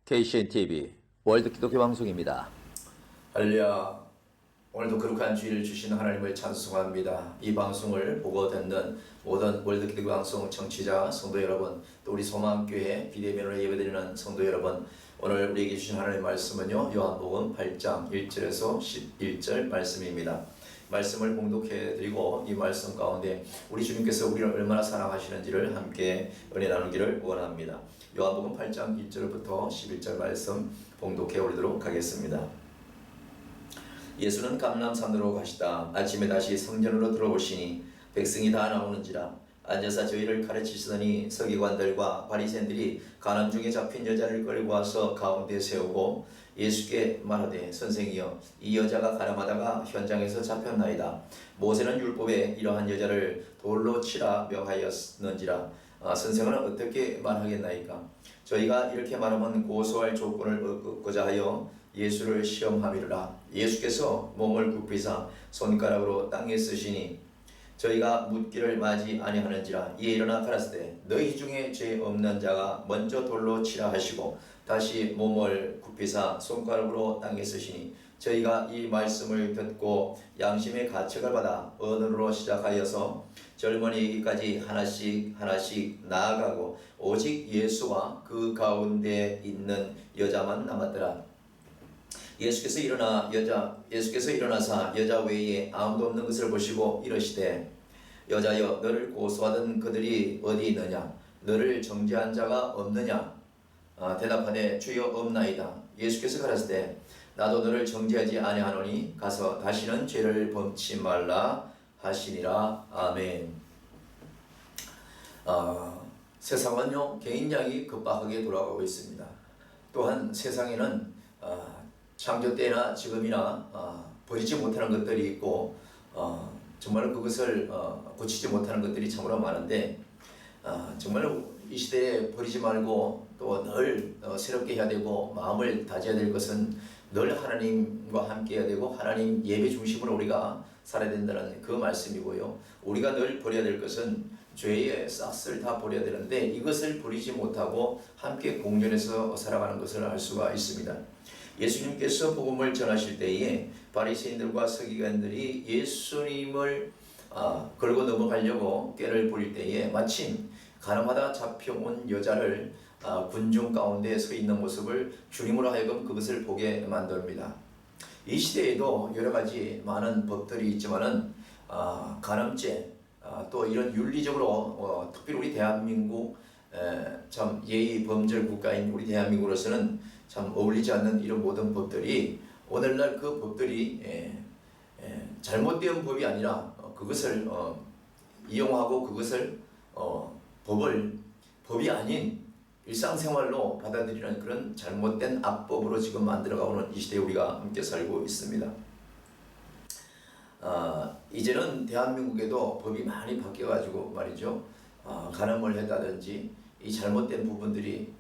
KCN-TV 월드 기독교 방송입니다. 할렐루야. 오늘도 거룩한 주일을 주신 하나님을 찬송합니다. 이 방송을 보고 듣는 모든 월드 기독교 방송 청취자 성도 여러분, 또 우리 소망교회 비대면으로 예배드리는 성도 여러분, 오늘 우리에게 주신 하나님의 말씀은요, 요한복음 8장 1절에서 11절 말씀입니다. 말씀을 봉독해 드리고 이 말씀 가운데 우리 주님께서 우리를 얼마나 사랑하시는지를 함께 은혜 나누기를 원합니다. 요한복음 8장 1절부터 11절 말씀 봉독해 오도록 하겠습니다. 예수는 감람산으로 가시다 아침에 다시 성전으로 들어오시니 백성이 다 나오는지라 앉아서 저희를 가르치시더니 서기관들과 바리새인들이 가늠 중에 잡힌 여자를 끌고 와서 가운데 세우고 예수께 말하되, 선생이여, 이 여자가 가늠하다가 현장에서 잡혔나이다. 모세는 율법에 이러한 여자를 돌로 치라 명하였는지라. 선생은 어떻게 말하겠나이까? 저희가 이렇게 말하면 고소할 조건을 얻고자 하여 예수를 시험함이라. 예수께서 몸을 굽히사 손가락으로 땅에 쓰시니 저희가 묻기를 마지 아니하는지라. 이에 일어나 가라사대, 너희 중에 죄 없는 자가 먼저 돌로 치라 하시고 다시 몸을 굽히사 손가락으로 땅에 쓰시니 저희가 이 말씀을 듣고 양심의 가책을 받아 언어로 시작하여서 젊은이까지 하나씩 나아가고 오직 예수와 그 가운데 있는 여자만 남았더라. 예수께서 일어나사 여자 외에 아무도 없는 것을 보시고 이르시되, 여자여, 너를 고소하던 그들이 어디 있느냐? 너를 정죄한 자가 없느냐? 대답하되, 주여, 없나이다. 예수께서 가라사대, 나도 너를 정죄하지 아니하노니 가서 다시는 죄를 범치 말라 하시니라. 아멘. 세상은요, 개인량이 급박하게 돌아가고 있습니다. 또한 세상에는 창조 때나 지금이나 버리지 못하는 것들이 있고 정말 그것을 고치지 못하는 것들이 참으로 많은데 정말 이 시대에 버리지 말고 또 늘 새롭게 해야 되고 마음을 다져야 될 것은 늘 하나님과 함께 해야 되고 하나님 예배 중심으로 우리가 살아야 된다는 그 말씀이고요. 우리가 늘 버려야 될 것은 죄의 싹을 다 버려야 되는데 이것을 버리지 못하고 함께 공존해서 살아가는 것을 알 수가 있습니다. 예수님께서 복음을 전하실 때에 바리새인들과 서기관들이 예수님을 걸고 넘어가려고 꾀를 부릴 때에 마침 가늠하다 잡혀온 여자를 군중 가운데 서 있는 모습을 주님으로 하여금 그것을 보게 만듭니다. 이 시대에도 여러 가지 많은 법들이 있지만은 간음죄 또 이런 윤리적으로 특별히 우리 대한민국 참 예의 범절 국가인 우리 대한민국으로서는 참 어울리지 않는 이런 모든 법들이 오늘날 그 법들이 잘못된 법이 아니라 그것을 이용하고 그것을 법이 아닌 일상생활로 받아들이는 그런 잘못된 악법으로 지금 만들어가고는 이 시대에 우리가 함께 살고 있습니다. 이제는 대한민국에도 법이 많이 바뀌어가지고 말이죠. 간음을 했다든지 이 잘못된 부분들이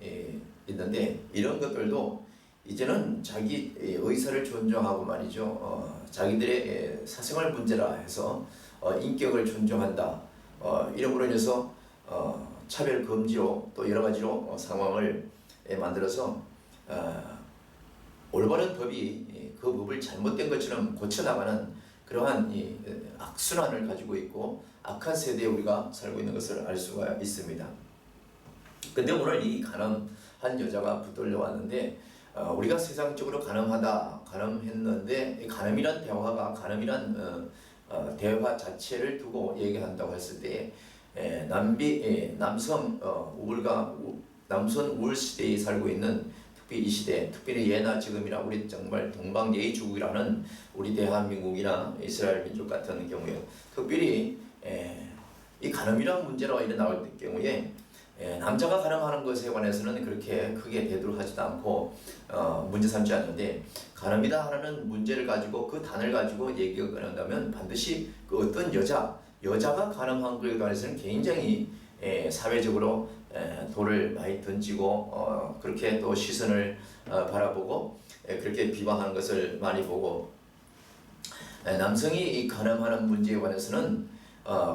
있는데 이런 것들도 이제는 자기 의사를 존중하고 말이죠. 자기들의 사생활 문제라 해서 인격을 존중한다. 이름으로 인해서 차별 금지로 또 여러 가지로 상황을 만들어서 올바른 법이 그 법을 잘못된 것처럼 고쳐나가는 그러한 이 악순환을 가지고 있고 악한 세대에 우리가 살고 있는 것을 알 수가 있습니다. 근데 오늘 이 간음한 여자가 붙들려 왔는데 우리가 세상적으로 간음했는데 간음이란 대화가 간음이란 대화 자체를 두고 얘기한다고 했을 때 남성 우울 시대에 살고 있는 특히 이 시대, 특별히 예나 지금이나 우리 정말 동방예의주국이라는 우리 대한민국이나 이스라엘 민족 같은 경우에 특별히 이 간음이란 문제로 일어날 경우에 남자가 간음하는 것에 관해서는 그렇게 크게 대두를 하지도 않고 문제 삼지 않는데 간음이다 하는 문제를 가지고 그 단을 가지고 얘기가 꺼낸다면 반드시 그 어떤 여자가 간음한 것에 관해서는 굉장히 사회적으로 돌을 많이 던지고 그렇게 또 시선을 바라보고 그렇게 비방하는 것을 많이 보고 남성이 이 간음하는 문제에 관해서는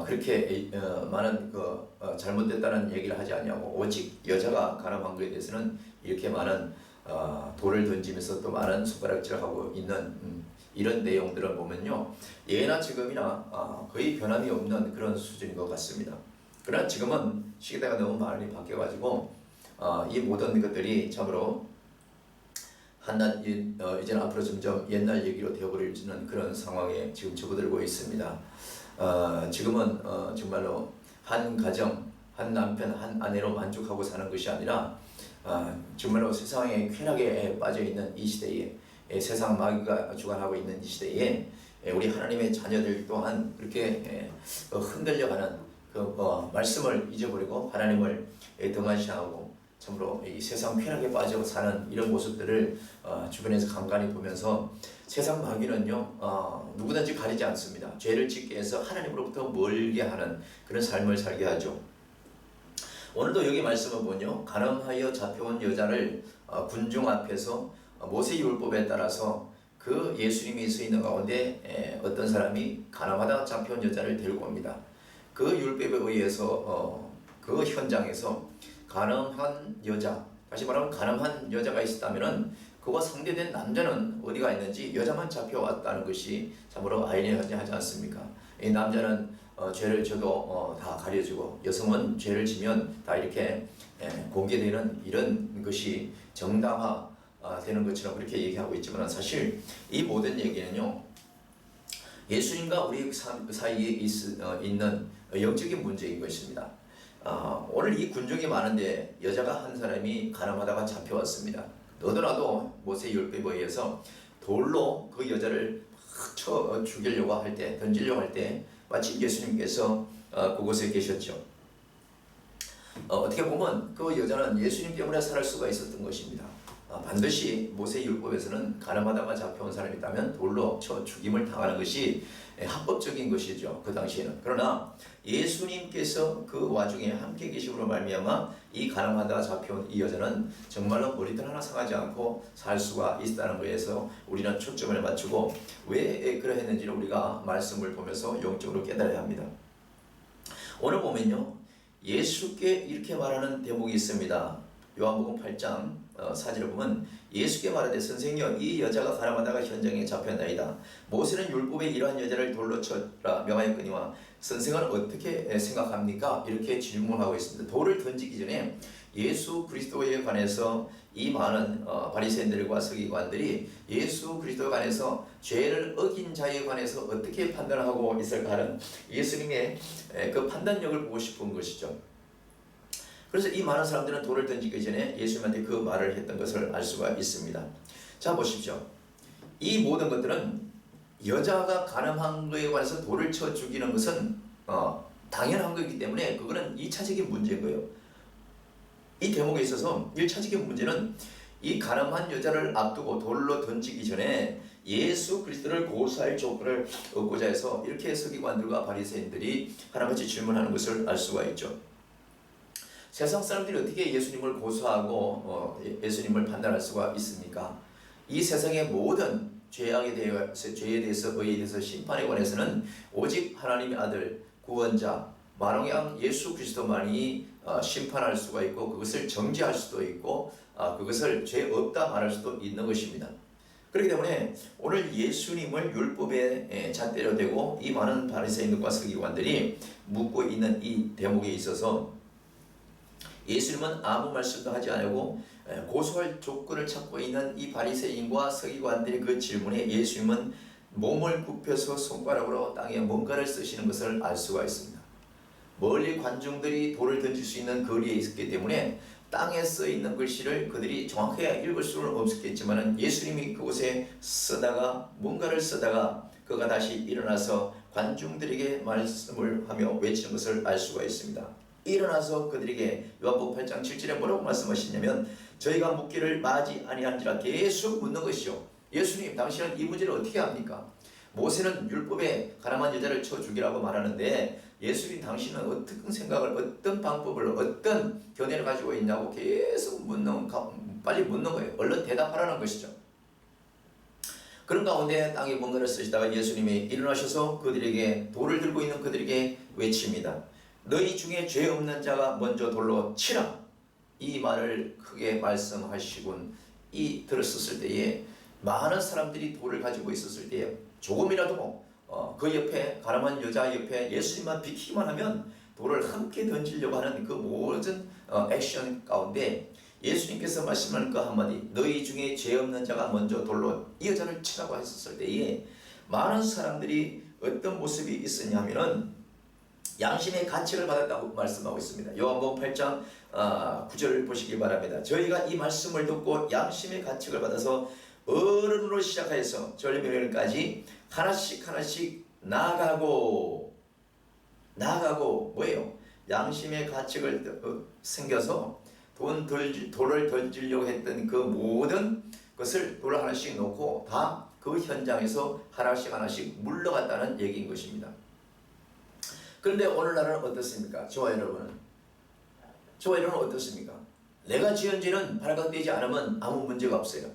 그렇게 많은 잘못됐다는 얘기를 하지 않냐고 오직 여자가 간음한 것에 대해서는 이렇게 많은 돌을 던지면서 또 많은 손가락질하고 있는 이런 내용들을 보면요, 예나 지금이나 거의 변함이 없는 그런 수준인 것 같습니다. 그러나 지금은 시대가 너무 많이 바뀌어가지고 이 모든 것들이 참으로 이제는 앞으로 점점 옛날 얘기로 되어버리는 그런 상황에 지금 접어들고 있습니다. 지금은 정말로 한 가정, 한 남편, 한 아내로 만족하고 사는 것이 아니라 정말로 세상에 쾌락에 빠져있는 이 시대에, 세상 마귀가 주관하고 있는 이 시대에 우리 하나님의 자녀들 또한 그렇게 흔들려가는 그 말씀을 잊어버리고 하나님을 등한시하고 참으로 이 세상 쾌락에 빠져 사는 이런 모습들을 주변에서 간간히 보면서 세상 마귀는요, 누구든지 가리지 않습니다. 죄를 짓게 해서 하나님으로부터 멀게 하는 그런 삶을 살게 하죠. 오늘도 여기 말씀을 보면요, 간음하여 잡혀온 여자를 군중 앞에서 모세 율법에 따라서 그 예수님이 서 있는 가운데 어떤 사람이 간음하다가 잡혀온 여자를 데리고 옵니다. 그 율법에 의해서 그 현장에서 간음한 여자, 다시 말하면 간음한 여자가 있었다면은 그와 상대된 남자는 어디가 있는지 여자만 잡혀왔다는 것이 참으로 아이러니하지 않습니까? 이 남자는 죄를 져도 다 가려지고 여성은 죄를 지면 다 이렇게 공개되는 이런 것이 정당화 되는 것처럼 그렇게 얘기하고 있지만 사실 이 모든 얘기는요, 예수님과 우리 사이에 있는 영적인 문제인 것입니다. 오늘 이 군중이 많은데 여자가 한 사람이 간음하다가 잡혀왔습니다. 너도나도 모세 율법에 의해서 돌로 그 여자를 쳐 죽이려고 할 때, 던지려고 할 때 마치 예수님께서 그곳에 계셨죠. 어떻게 보면 그 여자는 예수님 때문에 살 수가 있었던 것입니다. 반드시 모세 율법에서는 간음하다가 잡혀온 사람이 있다면 돌로 쳐 죽임을 당하는 것이 합법적인 것이죠, 그 당시에는. 그러나 예수님께서 그 와중에 함께 계심으로 말미암아 이 간음하다가 잡혀온 이 여자는 정말로 머리털 하나 상하지 않고 살 수가 있다는 것에서 우리는 초점을 맞추고 왜 그러했는지를 우리가 말씀을 보면서 영적으로 깨달아야 합니다. 오늘 보면요, 예수께 이렇게 말하는 대목이 있습니다. 요한복음 8장 4절을 보면 예수께 말하되 선생님, 이 여자가 간음하다가 현장에 잡혔나이다. 모세는 율법에 이러한 여자를 돌로 쳐라 명하였거니와 선생은 어떻게 생각합니까? 이렇게 질문하고 있습니다. 돌을 던지기 전에 예수 그리스도에 관해서 이 많은 바리새인들과 서기관들이 예수 그리스도에 관해서 죄를 어긴 자에 관해서 어떻게 판단하고 있을까 하는 예수님의 그 판단력을 보고 싶은 것이죠. 그래서 이 많은 사람들은 돌을 던지기 전에 예수님한테 그 말을 했던 것을 알 수가 있습니다. 자, 보십시오. 이 모든 것들은 여자가 간음한 것에 관해서 돌을 쳐 죽이는 것은 당연한 것이기 때문에 그거는 2차적인 문제인 거예요. 이 대목에 있어서 1차적인 문제는 이 간음한 여자를 앞두고 돌로 던지기 전에 예수 그리스도를 고소할 조건을 얻고자 해서 이렇게 서기관들과 바리새인들이 하나같이 질문하는 것을 알 수가 있죠. 세상 사람들이 어떻게 예수님을 고소하고 예수님을 판단할 수가 있습니까? 이 세상의 모든 죄에 대해서 의에 대해서 심판에 관해서는 오직 하나님의 아들 구원자 만왕의 왕 예수 그리스도만이 심판할 수가 있고 그것을 정죄할 수도 있고 그것을 죄 없다 말할 수도 있는 것입니다. 그렇기 때문에 오늘 예수님을 율법에 잣대로 대고 이 많은 바리새인들과 서기관들이 묻고 있는 이 대목에 있어서 예수님은 아무 말씀도 하지 않고 고소할 조건을 찾고 있는 이 바리새인과 서기관들의 그 질문에 예수님은 몸을 굽혀서 손가락으로 땅에 뭔가를 쓰시는 것을 알 수가 있습니다. 멀리 관중들이 돌을 던질 수 있는 거리에 있었기 때문에 땅에 써 있는 글씨를 그들이 정확하게 읽을 수는 없었겠지만 예수님이 그곳에 뭔가를 쓰다가 그가 다시 일어나서 관중들에게 말씀을 하며 외치는 것을 알 수가 있습니다. 일어나서 그들에게 요한복음 8장 7절에 뭐라고 말씀하시냐면 저희가 묻기를 마지 아니한지라 계속 묻는 것이요. 예수님, 당신은 이 문제를 어떻게 합니까? 모세는 율법에 가늠한 여자를 쳐 죽이라고 말하는데 예수님, 당신은 어떤 생각을, 어떤 방법을, 어떤 견해를 가지고 있냐고 계속 빨리 묻는 거예요. 얼른 대답하라는 것이죠. 그런 가운데 땅에 뭔가를 쓰시다가 예수님이 일어나셔서 그들에게 돌을 들고 있는 그들에게 외칩니다. 너희 중에 죄 없는 자가 먼저 돌로 치라. 이 말을 크게 말씀하시곤 들었었을 때에 많은 사람들이 돌을 가지고 있었을 때에 조금이라도 그 옆에 가늠한 여자 옆에 예수님만 비키기만 하면 돌을 함께 던지려고 하는 그 모든 액션 가운데 예수님께서 말씀하는 그 한마디, 너희 중에 죄 없는 자가 먼저 돌로 이 여자를 치라고 했었을 때에 많은 사람들이 어떤 모습이 있었냐면은 양심의 가책을 받았다고 말씀하고 있습니다. 요한복음 8장 9절을 보시기 바랍니다. 저희가 이 말씀을 듣고 양심의 가책을 받아서 어른으로 시작해서 절묘일까지 하나씩 나아가고 뭐예요? 양심의 가책을 생겨서 돌을 던지려고 했던 그 모든 것을 돌을 하나씩 놓고 다 그 현장에서 하나씩 물러갔다는 얘기인 것입니다. 그런데 오늘날은 어떻습니까? 저와 여러분은 어떻습니까? 내가 지은 죄는 발각되지 않으면 아무 문제가 없어요.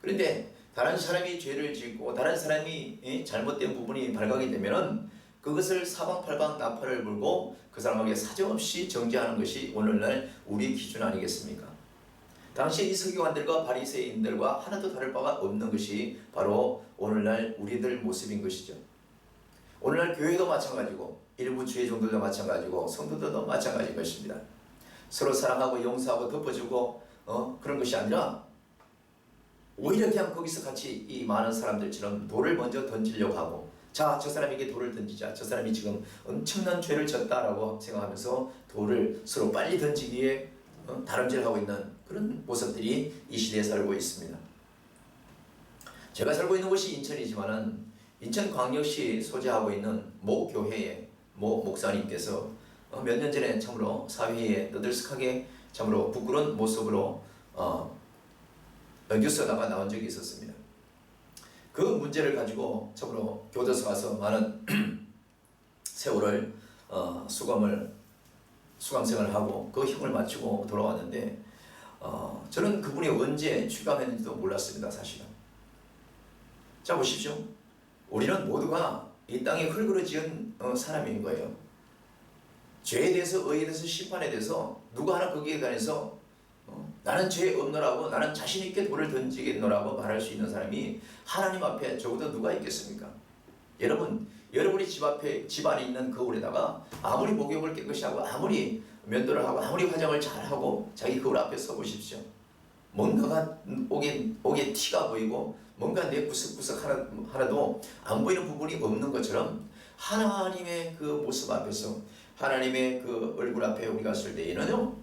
그런데 다른 사람이 죄를 짓고 다른 사람이 잘못된 부분이 발각이 되면은 그것을 사방팔방 나팔을 불고 그 사람에게 사정없이 정죄하는 것이 오늘날 우리 기준 아니겠습니까? 당시 이 서기관들과 바리새인들과 하나도 다를 바가 없는 것이 바로 오늘날 우리들 모습인 것이죠. 오늘날 교회도 마찬가지고 일부 주의종들도 마찬가지고 성도들도 마찬가지인 것입니다. 서로 사랑하고 용서하고 덮어주고 그런 것이 아니라 오히려 그냥 거기서 같이 이 많은 사람들처럼 돌을 먼저 던지려고 하고, 자, 저 사람에게 돌을 던지자, 저 사람이 지금 엄청난 죄를 졌다라고 생각하면서 돌을 서로 빨리 던지기에 다름질하고 있는 그런 모습들이 이 시대에 살고 있습니다. 제가 살고 있는 곳이 인천이지만은 인천광역시 소재하고 있는 모 교회의 모 목사님께서 몇 년 전에 참으로 사회에 떠들썩하게 참으로 부끄러운 모습으로 뉴스에다가 나온 적이 있었습니다. 그 문제를 가지고 참으로 교도소 가서 많은 세월을 수감생활을 하고 그 형을 마치고 돌아왔는데 저는 그분이 언제 출감했는지도 몰랐습니다. 사실은. 자, 보십시오. 우리는 모두가 이 땅에 흙으로 지은 사람인 거예요. 죄에 대해서, 의에 대해서, 심판에 대해서 누가 하나 거기에 관해서 나는 죄 없노라고, 나는 자신 있게 돌을 던지겠노라고 말할 수 있는 사람이 하나님 앞에 적어도 누가 있겠습니까? 여러분이 집 안에 있는 거울에다가 아무리 목욕을 깨끗이 하고 아무리 면도를 하고 아무리 화장을 잘하고 자기 거울 앞에 서 보십시오. 뭔가가 옥에 티가 보이고 뭔가 내 구석구석 하나도 안 보이는 부분이 없는 것처럼 하나님의 그 모습 앞에서, 하나님의 그 얼굴 앞에 우리가 설 때에는요,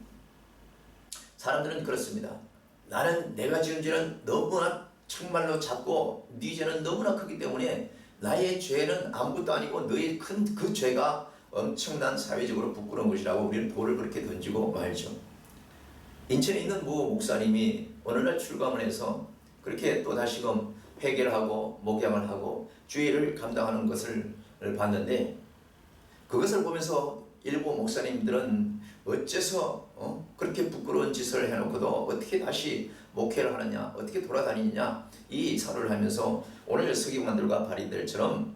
사람들은 그렇습니다. 나는 내가 지은 죄는 너무나 정말로 작고 네 죄는 너무나 크기 때문에 나의 죄는 아무것도 아니고 너의 큰 그 죄가 엄청난 사회적으로 부끄러운 것이라고 우리는 돌을 그렇게 던지고 말죠. 인천에 있는 모 목사님이 오늘날 출감을 해서 그렇게 또 다시금 회개를 하고 목양을 하고 주의를 감당하는 것을 봤는데, 그것을 보면서 일부 목사님들은 어째서 그렇게 부끄러운 짓을 해놓고도 어떻게 다시 목회를 하느냐, 어떻게 돌아다니느냐, 이 사료를 하면서 오늘 서기관들과 바리새인들처럼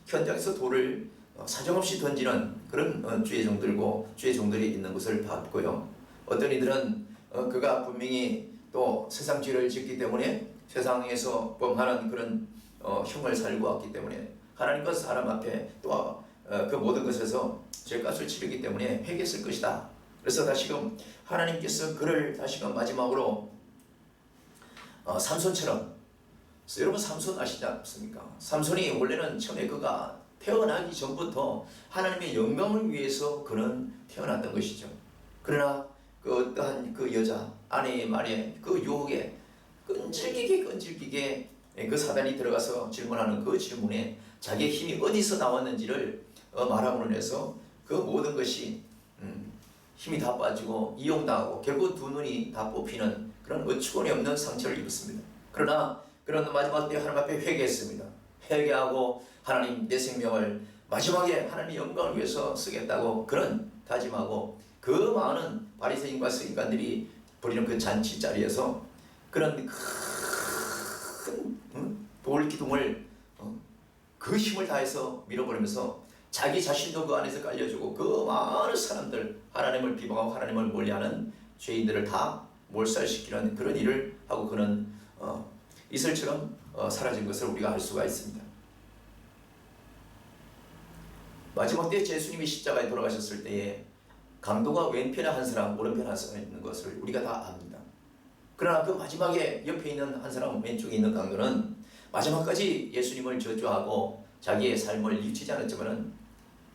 현장에서 돌을 사정없이 던지는 그런 주의종들이 있는 것을 봤고요. 어떤 이들은 그가 분명히 또 세상 죄를 짓기 때문에 세상에서 범하는 그런 형을 살고 왔기 때문에 하나님과 사람 앞에 또 그 모든 것에서 죄값을 치르기 때문에 회개했을 것이다. 그래서 다시금 하나님께서 그를 다시금 마지막으로 삼손처럼, 여러분 삼손 아시지 않습니까? 삼손이 원래는 처음에 그가 태어나기 전부터 하나님의 영광을 위해서 그는 태어났던 것이죠. 그러나 그 어떠한 그 여자 아내의 말에 그 유혹에 끈질기게 그 사단이 들어가서 질문하는 그 질문에 자기의 힘이 어디서 나왔는지를 말함으로 해서 그 모든 것이 힘이 다 빠지고 이용당하고 결국 두 눈이 다 뽑히는 그런 어처구니 없는 상처를 입었습니다. 그러나 그런 마지막 때 하나님 앞에 회개했습니다. 회개하고 하나님 내 생명을 마지막에 하나님의 영광을 위해서 쓰겠다고 그런 다짐하고, 그 많은 바리새인과 서기관들이 벌이는 그 잔치 자리에서 그런 큰 돌기둥을 그 힘을 다해서 밀어버리면서 자기 자신도 그 안에서 깔려주고 그 많은 사람들, 하나님을 비방하고 하나님을 멀리하는 죄인들을 다 몰살시키는 그런 일을 하고 그는 이슬처럼 사라진 것을 우리가 알 수가 있습니다. 마지막 때 예수님이 십자가에 돌아가셨을 때에 강도가 왼편에 한 사람, 오른편에 한 사람 있는 것을 우리가 다 압니다. 그러나 그 마지막에 옆에 있는 한 사람, 왼쪽에 있는 강도는 마지막까지 예수님을 저주하고 자기의 삶을 뉘우치지 않았지만은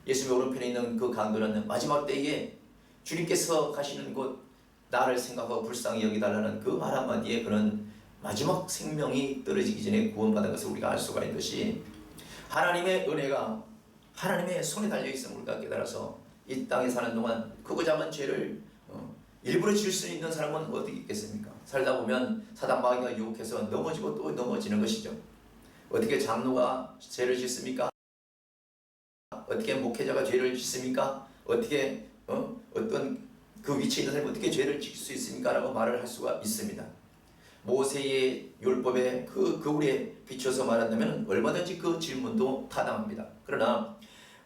예수님 오른편에 있는 그 강도는 마지막 때에 주님께서 가시는 곳 나를 생각하고 불쌍히 여기달라는 그 말 한마디에 그는 마지막 생명이 떨어지기 전에 구원받은 것을 우리가 알 수가 있는 것이 하나님의 은혜가 하나님의 손에 달려있음을 우리가 깨달아서 이 땅에 사는 동안 크고 작은 죄를 일부러 지을 수 있는 사람은 어떻게 있겠습니까? 살다 보면 사단 마귀가 유혹해서 넘어지고 또 넘어지는 것이죠. 어떻게 장로가 죄를 짓습니까? 어떻게 목회자가 죄를 짓습니까? 어떻게 어떤 그 위치에 있는 사람이 어떻게 죄를 지을 수 있습니까? 라고 말을 할 수가 있습니다. 모세의 율법에 그 거울에 비춰서 말한다면 얼마든지 그 질문도 타당합니다. 그러나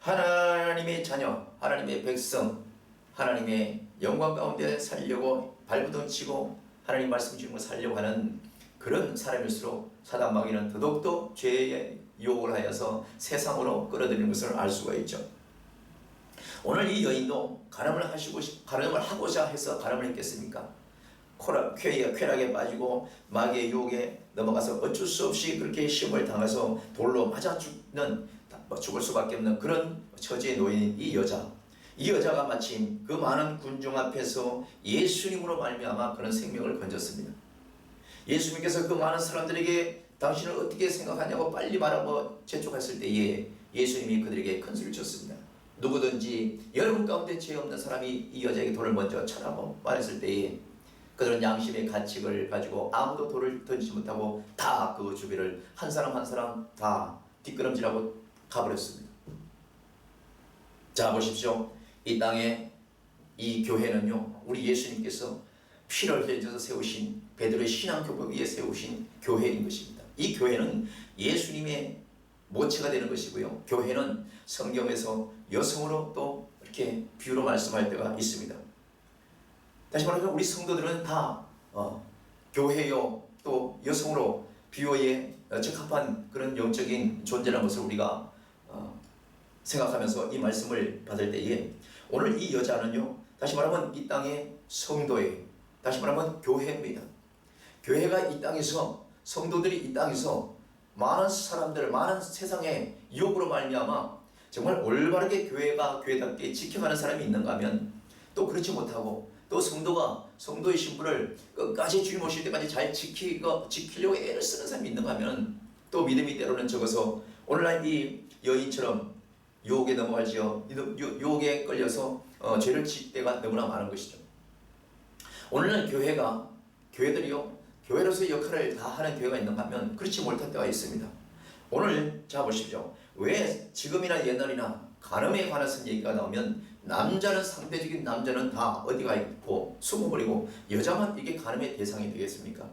하나님의 자녀, 하나님의 백성, 하나님의 영광 가운데 살려고 발부둥 치고 하나님 말씀 주신 걸 살려고 하는 그런 사람일수록 사단 마귀는 더더욱더 죄의 유혹을 하여서 세상으로 끌어들이는 것을 알 수가 있죠. 오늘 이 여인도 가늠을 하고자 해서 가늠을 했겠습니까? 쾌락에 빠지고 마귀의 유혹에 넘어가서 어쩔 수 없이 그렇게 시험을 당해서 돌로 맞아 죽을 수밖에 없는 그런 처지에 놓인 이 여자가 마침 그 많은 군중 앞에서 예수님으로 말미암아 그런 생명을 건졌습니다. 예수님께서 그 많은 사람들에게 당신을 어떻게 생각하냐고 빨리 말하고 재촉했을 때에 예수님이 그들에게 큰 소리를 쳤습니다. 누구든지 여러분 가운데 죄 없는 사람이 이 여자에게 돌을 먼저 쳐라고 말했을 때에 그들은 양심의 가책을 가지고 아무도 돌을 던지지 못하고 다 그 주변을 한 사람 한 사람 다 뒷걸음질하고 가버렸습니다. 자, 보십시오. 이 땅에 이 교회는요, 우리 예수님께서 피를 흘려서 세우신 베드로의 신앙교법 위에 세우신 교회인 것입니다. 이 교회는 예수님의 모체가 되는 것이고요. 교회는 성경에서 여성으로 또 이렇게 비유로 말씀할 때가 있습니다. 다시 말하면 우리 성도들은 다 교회요 또 여성으로 비유에 적합한 그런 영적인 존재라는 것을 우리가 생각하면서 이 말씀을 받을 때에 오늘 이 여자는요, 다시 말하면 이 땅의 성도예요. 다시 말하면 교회입니다. 교회가 이 땅에서, 성도들이 이 땅에서 많은 사람들, 많은 세상의 유혹으로 말미암아 정말 올바르게 교회가 교회답게 지켜가는 사람이 있는가 하면 또 그렇지 못하고 또 성도가 성도의 신분을 끝까지 주님 오실 때까지 잘 지키려고 애를 쓰는 사람이 있는가 하면 또 믿음이 때로는 적어서 오늘날 이 여인처럼 유혹에 넘어갈지요. 유혹에 끌려서 죄를 질 때가 너무나 많은 것이죠. 오늘날 교회들이요, 교회로서의 역할을 다 하는 교회가 있는가 하면 그렇지 못할 때가 있습니다. 오늘 자 보십시오. 왜 지금이나 옛날이나 간음에 관해서 얘기가 나오면 남자는 상대적인 남자는 다 어디가 있고 숨어버리고 여자만 이게 간음의 대상이 되겠습니까?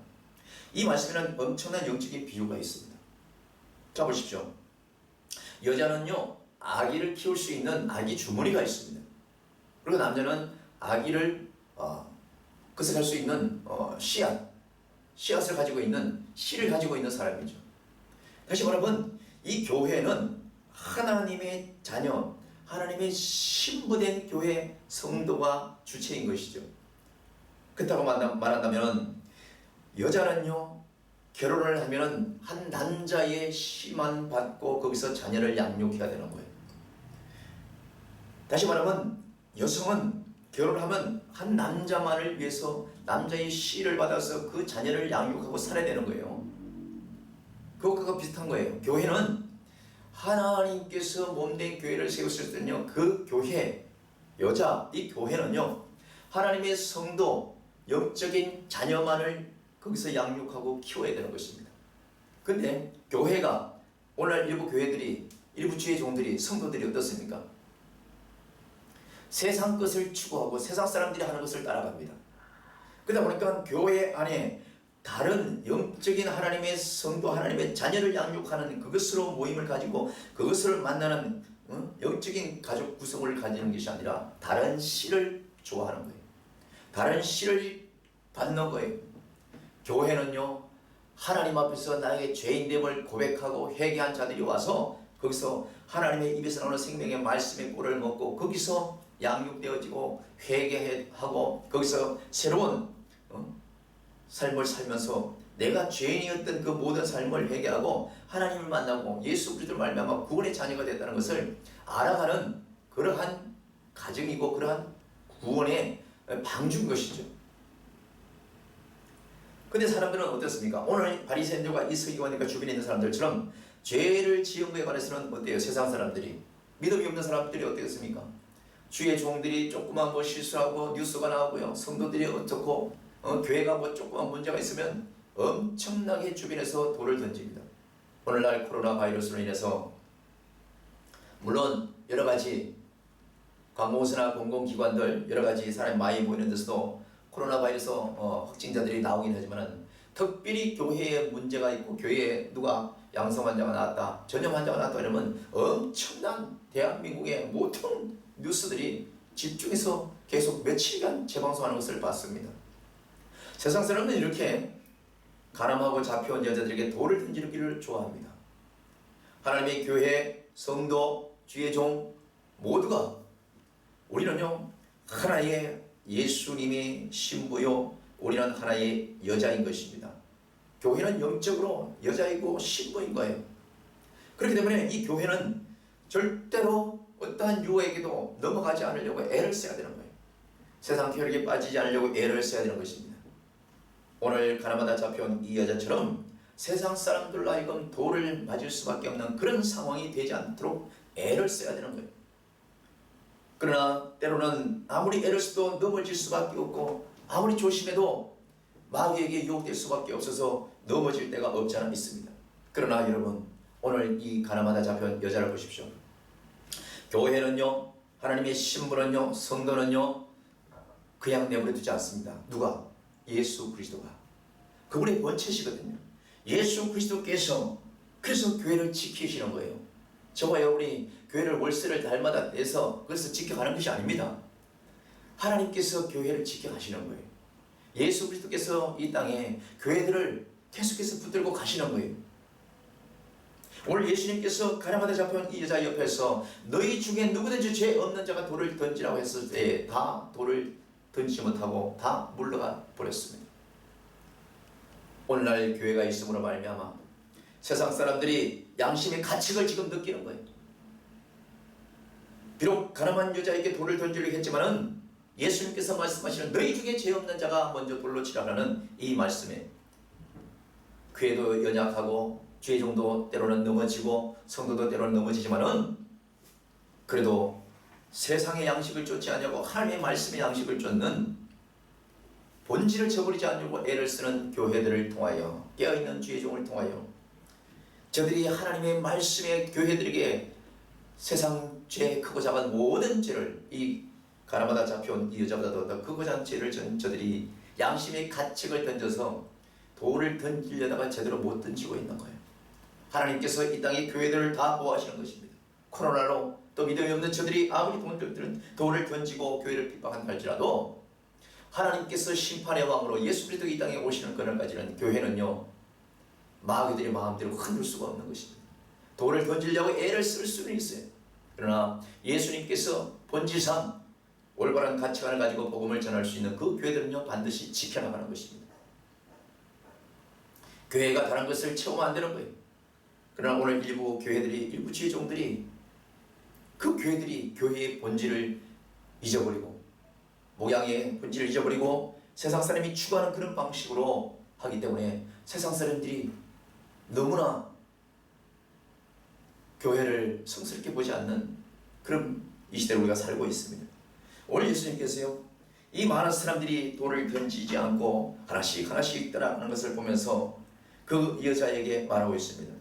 이 말씀에는 엄청난 영적인 비유가 있습니다. 자 보십시오. 여자는요, 아기를 키울 수 있는 아기 주머니가 있습니다. 그리고 남자는 아기를 그것을 할 수 있는 씨앗을 가지고 있는 씨를 가지고 있는 사람이죠. 다시 말하면 이 교회는 하나님의 자녀, 하나님의 신부된 교회 성도가 주체인 것이죠. 그렇다고 말한다면 여자는요, 결혼을 하면 한 남자의 씨만 받고 거기서 자녀를 양육해야 되는 거예요. 다시 말하면 여성은 결혼하면 한 남자만을 위해서 남자의 씨를 받아서 그 자녀를 양육하고 살아야 되는 거예요. 그것과 비슷한 거예요. 교회는 하나님께서 몸된 교회를 세우실 때는요, 그 교회, 이 교회는요, 하나님의 성도, 영적인 자녀만을 거기서 양육하고 키워야 되는 것입니다. 근데 교회가, 오늘 일부 교회들이, 일부 주의 종들이, 성도들이 어떻습니까? 세상 것을 추구하고 세상 사람들이 하는 것을 따라갑니다. 그러다 보니까 교회 안에 다른 영적인 하나님의 성도, 하나님의 자녀를 양육하는 그것으로 모임을 가지고 그것을 만나는 영적인 가족 구성을 가지는 것이 아니라 다른 씨를 좋아하는 거예요. 다른 씨를 받는 거예요. 교회는요, 하나님 앞에서 나에게 죄인됨을 고백하고 회개한 자들이 와서 거기서 하나님의 입에서 나오는 생명의 말씀의 꿀을 먹고 거기서 양육되어지고 회개하고 거기서 새로운 삶을 살면서 내가 죄인이었던 그 모든 삶을 회개하고 하나님을 만나고 예수 그리스도를 말미암아 구원의 자녀가 됐다는 것을 알아가는 그러한 가정이고 그러한 구원의 방주인 것이죠. 근데 사람들은 어떻습니까? 오늘 바리새인들과 이 서기관들과 주변에 있는 사람들처럼 죄를 지은 것에 관해서는 어때요? 세상 사람들이, 믿음이 없는 사람들이 어떻겠습니까? 주의 종들이 조그만 뭐 실수하고 뉴스가 나오고요, 성도들이 어떻고 교회가 뭐 조그만 문제가 있으면 엄청나게 주변에서 돌을 던집니다. 오늘날 코로나 바이러스로 인해서 물론 여러 가지 관공서나 공공기관들 여러 가지 사람이 많이 모이는 데서도 코로나 바이러스 확진자들이 나오긴 하지만 특별히 교회에 문제가 있고 교회에 누가 양성 환자가 나왔다, 전염 환자가 나왔다 이러면 엄청난 대한민국의 모든 뉴스들이 집중해서 계속 며칠간 재방송하는 것을 봤습니다. 세상 사람은 이렇게 가늠하고 잡혀온 여자들에게 돌을 던지기를 좋아합니다. 하나님의 교회, 성도, 주의 종 모두가 우리는요 하나의 예수님의 신부요, 우리는 하나의 여자인 것입니다. 교회는 영적으로 여자이고 신부인 거예요. 그렇기 때문에 이 교회는 절대로 어떠한 유혹에게도 넘어가지 않으려고 애를 써야 되는 거예요. 세상 쾌락에 빠지지 않으려고 애를 써야 되는 것입니다. 오늘 가나마다 잡혀온 이 여자처럼 세상 사람들로 하여금 돌을 맞을 수밖에 없는 그런 상황이 되지 않도록 애를 써야 되는 거예요. 그러나 때로는 아무리 애를 써도 넘어질 수밖에 없고 아무리 조심해도 마귀에게 유혹될 수밖에 없어서 넘어질 때가 없지 않아 있습니다. 그러나 여러분, 오늘 이 가나마다 잡혀온 여자를 보십시오. 교회는요, 하나님의 신부는요, 성도는요 그냥 내버려 두지 않습니다. 누가? 예수 그리스도가. 그분의 본체시거든요. 예수 그리스도께서 그래서 교회를 지키시는 거예요. 저와 여러분이 교회를 월세를 달마다 내서 그래서 지켜가는 것이 아닙니다. 하나님께서 교회를 지켜가시는 거예요. 예수 그리스도께서 이 땅에 교회들을 계속해서 붙들고 가시는 거예요. 오늘 예수님께서 가나마다 잡혀온 이 여자 옆에서 너희 중에 누구든지 죄 없는 자가 돌을 던지라고 했을 때 다 돌을 던지지 못하고 다 물러가 버렸습니다. 오늘날 교회가 있음으로 말미암아 세상 사람들이 양심의 가책을 지금 느끼는 거예요. 비록 가늠한 여자에게 돌을 던지려고 했지만은 예수님께서 말씀하시는 너희 중에 죄 없는 자가 먼저 돌로 치라라는 이 말씀에 교회도 연약하고 죄 정도 때로는 넘어지고 성도도 때로는 넘어지지만은 그래도 세상의 양식을 쫓지 않으려고 하나님의 말씀의 양식을 쫓는 본질을 저버리지 않으려고 애를 쓰는 교회들을 통하여 깨어있는 주의 종을 통하여 저들이 하나님의 말씀의 교회들에게 세상 죄 크고 작은 모든 죄를 이 가나마다 잡혀온 이 여자보다도 더 크고 작은 죄를 저들이 양심의 가책을 던져서 돌을 던지려다가 제대로 못 던지고 있는 거예요. 하나님께서 이 땅의 교회들을 다 보호하시는 것입니다. 코로나로 또 믿음이 없는 저들이 아무리 돌을 던지고 교회를 핍박한다 할지라도 하나님께서 심판의 왕으로 예수 그리스도 이 땅에 오시는 그날 까지는 교회는요 마귀들의 마음대로 흔들 수가 없는 것입니다. 돌을 던지려고 애를 쓸 수는 있어요. 그러나 예수님께서 본질상 올바른 가치관을 가지고 복음을 전할 수 있는 그 교회들은요 반드시 지켜나가는 것입니다. 교회가 다른 것을 채우면 안 되는 거예요. 그러나 오늘 일부 교회들이, 일부 주의 종들이 그 교회들이 교회의 본질을 잊어버리고 모양의 본질을 잊어버리고 세상 사람이 추구하는 그런 방식으로 하기 때문에 세상 사람들이 너무나 교회를 성스럽게 보지 않는 그런 이 시대를 우리가 살고 있습니다. 오늘 예수님께서요 이 많은 사람들이 돌을 던지지 않고 하나씩 하나씩 따라가는 것을 보면서 그 여자에게 말하고 있습니다.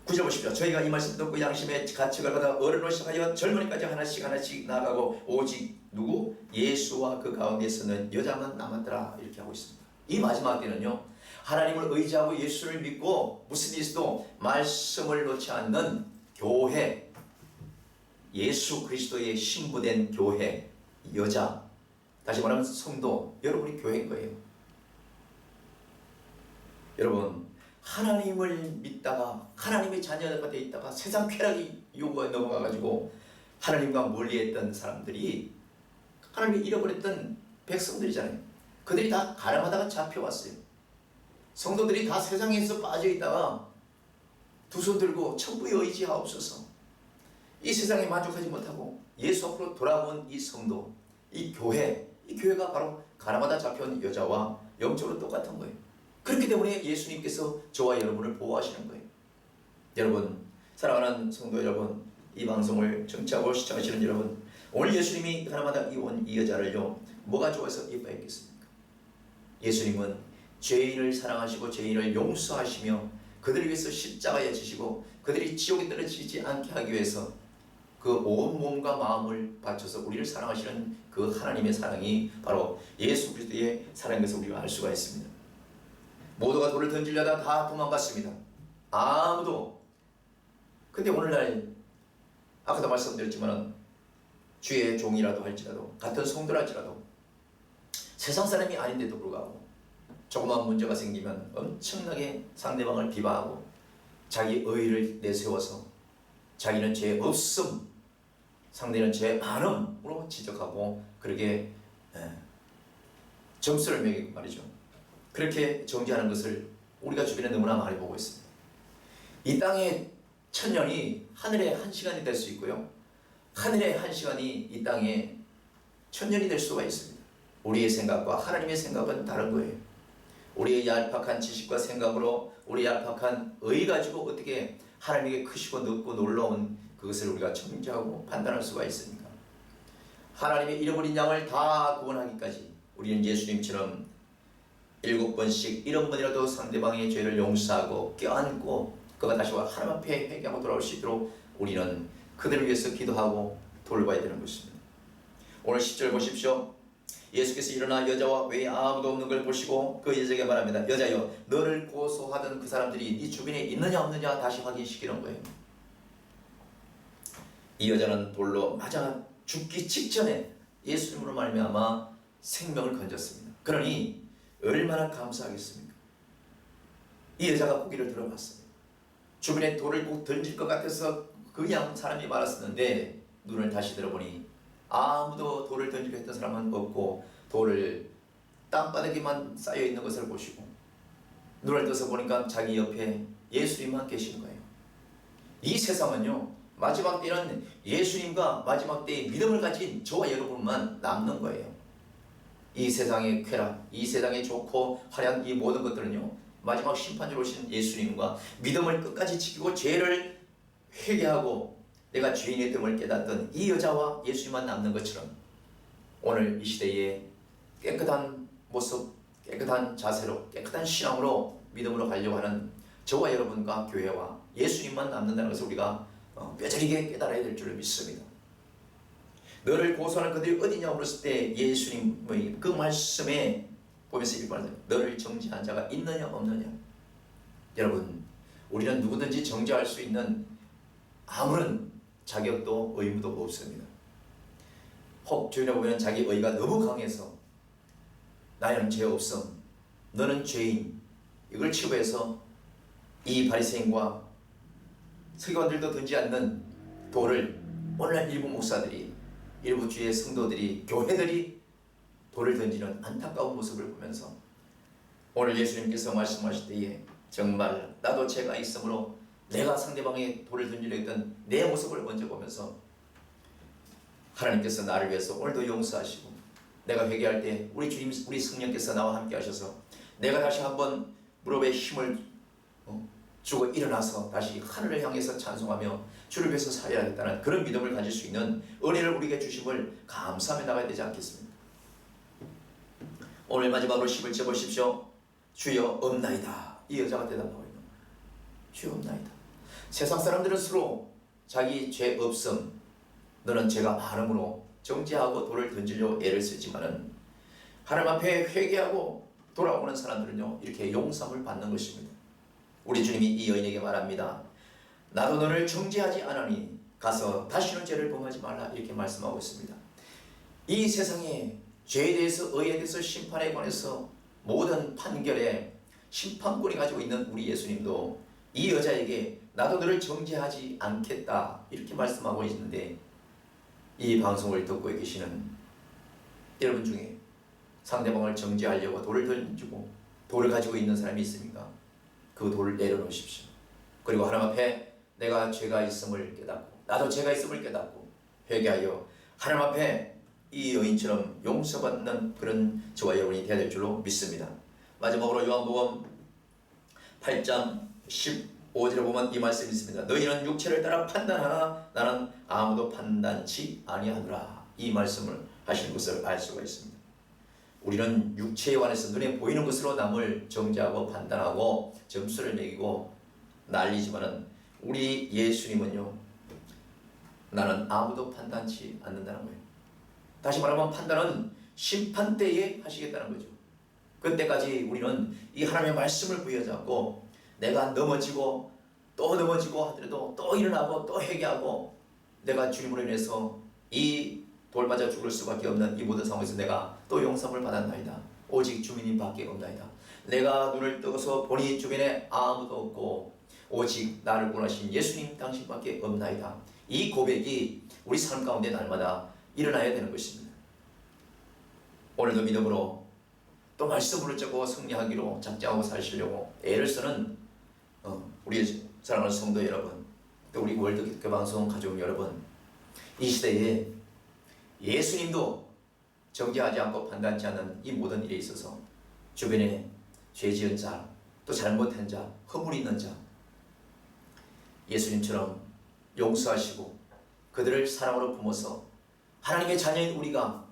9절 보십시오. 저희가 이 말씀 듣고 양심의 가책을 받아 어른으로 시작하여 젊은이까지 하나씩 하나씩 나아가고 오직 누구? 예수와 그 가운데 서는 여자만 남았더라 이렇게 하고 있습니다. 이 마지막 때는요 하나님을 의지하고 예수를 믿고 무슨 일도 말씀을 놓지 않는 교회, 예수 그리스도의 신부된 교회, 여자 다시 말하면 성도, 여러분이 교회인 거예요. 여러분, 하나님을 믿다가 하나님의 자녀가 되어 있다가 세상 쾌락이 요구에 넘어가가지고 하나님과 멀리했던 사람들이 하나님을 잃어버렸던 백성들이잖아요. 그들이 다 가늠하다가 잡혀왔어요. 성도들이 다 세상에서 빠져있다가 두 손 들고 천부의 의지하옵소서. 이 세상에 만족하지 못하고 예수 앞으로 돌아온 이 성도, 이 교회가 바로 가늠하다 잡혀온 여자와 영적으로 똑같은 거예요. 그렇기 때문에 예수님께서 저와 여러분을 보호하시는 거예요. 여러분, 사랑하는 성도 여러분, 이 방송을 청취하고 시청하시는 여러분, 오늘 예수님이 가늠하다 온 이 여자를요, 뭐가 좋아서 이뻐했겠습니까? 예수님은 죄인을 사랑하시고 죄인을 용서하시며 그들을 위해서 십자가에 지시고 그들이 지옥에 떨어지지 않게 하기 위해서 그 온 몸과 마음을 바쳐서 우리를 사랑하시는 그 하나님의 사랑이 바로 예수 그리스도의 사랑인 것을 우리가 알 수가 있습니다. 모두가 돌을 던지려다 다 도망갔습니다. 아무도. 근데 오늘날 아까도 말씀드렸지만 주의 종이라도 할지라도 같은 성도랄지라도 세상 사람이 아닌데도 불구하고 조그만 문제가 생기면 엄청나게 상대방을 비방하고 자기 의의를 내세워서 자기는 죄 없음, 상대는 죄 많음으로 지적하고 그렇게 점수를 매기고 말이죠. 그렇게 정죄하는 것을 우리가 주변에 너무나 많이 보고 있습니다. 이 땅의 천년이 하늘의 한 시간이 될 수 있고요, 하늘의 한 시간이 이 땅에 천년이 될 수가 있습니다. 우리의 생각과 하나님의 생각은 다른 거예요. 우리의 얄팍한 지식과 생각으로 우리의 얄팍한 의 가지고 어떻게 하나님에게 크시고 넓고 놀라운 그것을 우리가 정죄하고 판단할 수가 있습니까? 하나님의 잃어버린 양을 다 구원하기까지 우리는 예수님처럼 7번씩 1번이라도 상대방의 죄를 용서하고 껴안고 그가 다시 하나님 앞에 회개하고 돌아올 수 있도록 우리는 그들을 위해서 기도하고 돌봐야 되는 것입니다. 오늘 10절 보십시오. 예수께서 일어나 여자와 외에 아무도 없는 걸 보시고 그 여자에게 말합니다. 여자여, 너를 고소하던 그 사람들이 네 주변에 있느냐 없느냐 다시 확인시키는 거예요. 이 여자는 돌로 맞아 죽기 직전에 예수님으로 말미암아 생명을 건졌습니다. 그러니 얼마나 감사하겠습니까? 이 여자가 고기를 들어봤습니다. 주변에 돌을 꼭 던질 것 같아서 그냥 사람이 많았었는데 눈을 다시 들어보니 아무도 돌을 던지려 했던 사람은 없고 돌을 땅바닥에만 쌓여있는 것을 보시고 눈을 떠서 보니까 자기 옆에 예수님만 계신 거예요. 이 세상은요, 마지막 때는 예수님과 마지막 때의 믿음을 가진 저와 여러분만 남는 거예요. 이 세상의 쾌락, 이 세상의 좋고 화려한 이 모든 것들은요, 마지막 심판주로 오신 예수님과 믿음을 끝까지 지키고 죄를 회개하고 내가 죄인의 됨을 깨닫던 이 여자와 예수님만 남는 것처럼 오늘 이 시대에 깨끗한 모습, 깨끗한 자세로, 깨끗한 신앙으로 믿음으로 가려고 하는 저와 여러분과 교회와 예수님만 남는다는 것을 우리가 뼈저리게 깨달아야 될 줄을 믿습니다. 너를 고소하는 그들이 어디냐 물었을 때 예수님의 그 말씀에 보면서 이렇게 말합니다. 너를 정죄한 자가 있느냐 없느냐. 여러분, 우리는 누구든지 정죄할 수 있는 아무런 자격도 의무도 없습니다. 혹 주변에 보면 자기 의가 너무 강해서 나는 죄 없음, 너는 죄인, 이걸 치부해서 이 바리새인과 서기관들도 던지 않는 돌을 오늘날 일부 목사들이, 일부 주의 성도들이, 교회들이 돌을 던지는 안타까운 모습을 보면서 오늘 예수님께서 말씀하실 때에 정말 나도 죄가 있으므로 내가 상대방의 돌을 던지려 했던 내 모습을 먼저 보면서 하나님께서 나를 위해서 오늘도 용서하시고 내가 회개할 때 우리 주님, 우리 성령께서 나와 함께 하셔서 내가 다시 한번 무릎에 힘을 주고 일어나서 다시 하늘을 향해서 찬송하며 주를 위해서 살아야겠다는 그런 믿음을 가질 수 있는 은혜를 우리에게 주심을 감사하며 나가야 되지 않겠습니까? 오늘 마지막으로 11절 보십시오. 주여 없나이다. 이 여자가 대답하고 있는 거예요. 주여 없나이다. 세상 사람들은 서로 자기 죄 없음, 너는 죄가 많음으로 정죄하고 돌을 던지려고 애를 쓰지만은 하나님 앞에 회개하고 돌아오는 사람들은요, 이렇게 용서를 받는 것입니다. 우리 주님이 이 여인에게 말합니다. 나도 너를 정죄하지 않으니 가서 다시는 죄를 범하지 말라, 이렇게 말씀하고 있습니다. 이 세상에 죄에 대해서, 의에 대해서, 심판에 관해서 모든 판결에 심판권이 가지고 있는 우리 예수님도 이 여자에게 나도 너를 정죄하지 않겠다 이렇게 말씀하고 있는데, 이 방송을 듣고 계시는 여러분 중에 상대방을 정죄하려고 돌을 던지고 돌을 가지고 있는 사람이 있습니까? 그 돌을 내려놓으십시오. 그리고 하나님 앞에 내가 죄가 있음을 깨닫고, 나도 죄가 있음을 깨닫고 회개하여 하나님 앞에 이 여인처럼 용서받는 그런 저와 여러분이 되어야 될 줄로 믿습니다. 마지막으로 요한복음 8장 15절에 보면 이 말씀이 있습니다. 너희는 육체를 따라 판단하나 나는 아무도 판단치 아니하노라. 이 말씀을 하시는 것을 알 수가 있습니다. 우리는 육체에 관해서 눈에 보이는 것으로 남을 정죄하고 판단하고 점수를 매기고 난리지만은 우리 예수님은요, 나는 아무도 판단치 않는다는 거예요. 다시 말하면 판단은 심판 때에 하시겠다는 거죠. 그때까지 우리는 이 하나님의 말씀을 부여잡고 내가 넘어지고 또 넘어지고 하더라도 또 일어나고 또 회개하고, 내가 주님으로 인해서 이 돌맞아 죽을 수밖에 없는 이 모든 상황에서 내가 또 용서를 받았나이다. 오직 주님이 밖에 없나이다. 내가 눈을 뜨고서 보니 주변에 아무도 없고 오직 나를 구원하신 예수님 당신밖에 없나이다. 이 고백이 우리 삶 가운데 날마다 일어나야 되는 것입니다. 오늘도 믿음으로 또 말씀을 붙잡고 승리하기로 작정하고 사시려고 애를 쓰는 우리 사랑하는 성도 여러분, 또 우리 월드 기독교 방송 가족 여러분, 이 시대에 예수님도 정죄하지 않고 판단치 않는 이 모든 일에 있어서 주변에 죄 지은 자, 또 잘못한 자, 허물 있는 자, 예수님처럼 용서하시고 그들을 사랑으로 품어서 하나님의 자녀인 우리가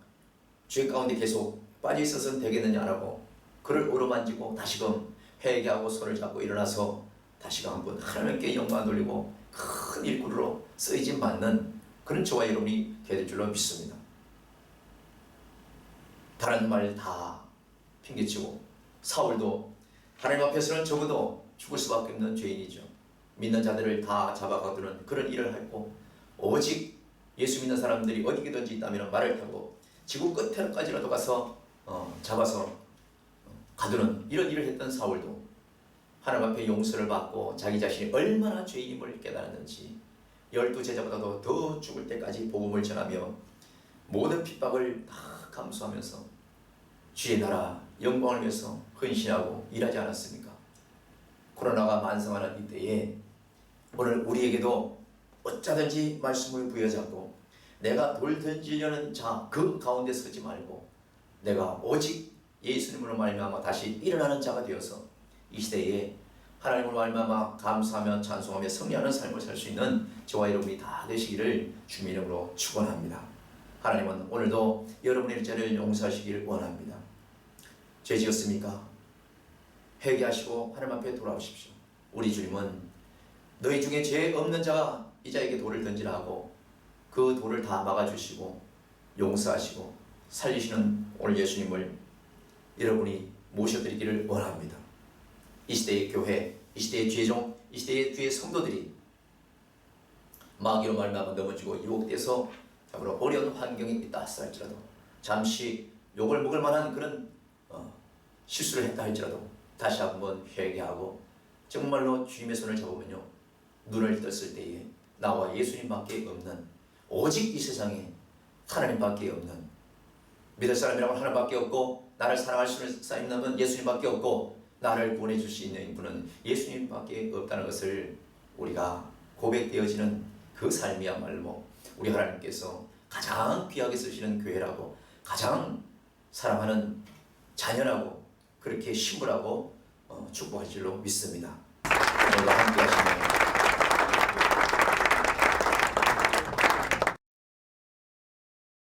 죄 가운데 계속 빠져 있어서는 되겠느냐라고 그를 어루만지고 다시금 회개하고 손을 잡고 일어나서 다시금 한번 하나님께 영광 돌리고 큰 일꾼으로 쓰이진 받는 그런 저와 여러분이 될 줄로 믿습니다. 다른 말 다 핑계치고 사울도 하나님 앞에서는 적어도 죽을 수밖에 없는 죄인이죠. 믿는 자들을 다 잡아가두는 그런 일을 했고, 오직 예수 믿는 사람들이 어디든지 있다면 말을 타고 지구 끝에까지라도 가서 잡아서 가두는 이런 일을 했던 사울도 하나님 앞에 용서를 받고 자기 자신이 얼마나 죄인임을 깨달았는지 12 제자보다도 더 죽을 때까지 복음을 전하며 모든 핍박을 다 감수하면서 주의 나라 영광을 위해서 헌신하고 일하지 않았습니까? 코로나가 만성하는 이때에 오늘 우리에게도 어쩌든지 말씀을 부여잡고 내가 돌 던지려는 자 그 가운데 서지 말고 내가 오직 예수님으로 말미암아 다시 일어나는 자가 되어서 이 시대에 하나님으로 말미암아 감사하며 찬송하며 승리하는 삶을 살 수 있는 저와 여러분이 다 되시기를 주님의 이름으로 축원합니다. 하나님은 오늘도 여러분의 죄를 용서하시기를 원합니다. 죄 지었습니까? 회개하시고 하나님 앞에 돌아오십시오. 우리 주님은 너희 중에 죄 없는 자가 이 자에게 돌을 던지라 하고 그 돌을 다 막아주시고 용서하시고 살리시는 오늘 예수님을 여러분이 모셔드리기를 원합니다. 이 시대의 교회, 이 시대의 죄종, 이 시대의 주의 성도들이 마귀로 말미암아 넘어지고 유혹돼서 참으로 어려운 환경이 있다 할지라도 잠시 욕을 먹을 만한 그런 실수를 했다 할지라도 다시 한번 회개하고 정말로 주님의 손을 잡으면요, 눈을 떴을 때에 나와 예수님밖에 없는, 오직 이 세상에 하나님밖에 없는, 믿을 사람이라고 하나님밖에 없고 나를 사랑할 수 있는 예수님밖에 없고 나를 구원해 줄 수 있는 분은 예수님밖에 없다는 것을 우리가 고백되어지는 그 삶이야말로 우리 하나님께서 가장 귀하게 쓰시는 교회라고, 가장 사랑하는 자녀라고 그렇게 신부라고 축복할 줄로 믿습니다. 오늘도 함께